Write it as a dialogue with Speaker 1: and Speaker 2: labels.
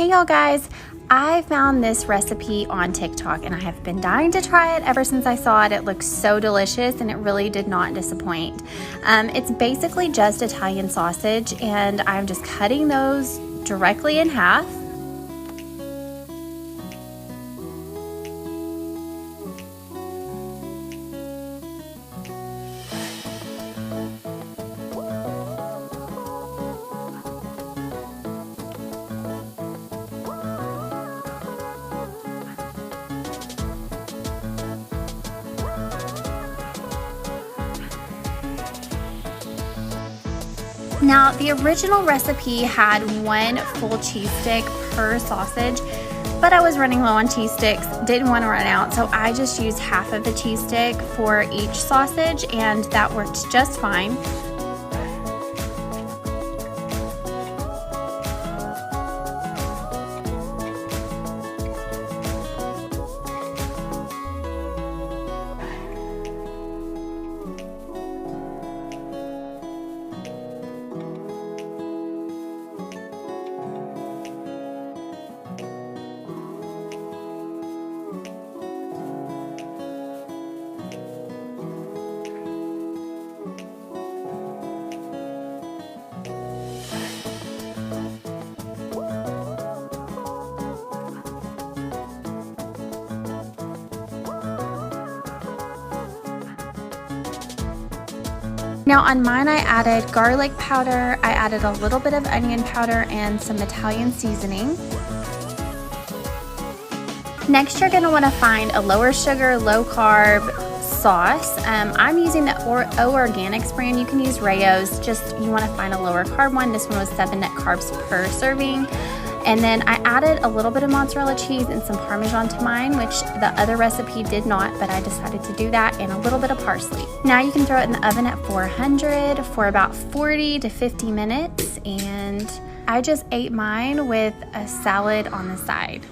Speaker 1: Hey y'all guys, I found this recipe on TikTok and I have been dying to try it ever since I saw it. It looks so delicious and it really did not disappoint. It's basically just Italian sausage and I'm just cutting those directly in half. Now, the original recipe had one full cheese stick per sausage, but I was running low on cheese sticks, didn't want to run out, so I just used half of the cheese stick for each sausage, and that worked just fine. Now on mine I added garlic powder, I added a little bit of onion powder and some Italian seasoning. Next you're going to want to find a lower sugar, low carb sauce. I'm using the O Organics brand. You can use Rayo's, just you want to find a lower carb one. This one was 7 net carbs per serving. And then I added a little bit of mozzarella cheese and some Parmesan to mine, which the other recipe did not, but I decided to do that, and a little bit of parsley. Now you can throw it in the oven at 400 for about 40 to 50 minutes, and I just ate mine with a salad on the side.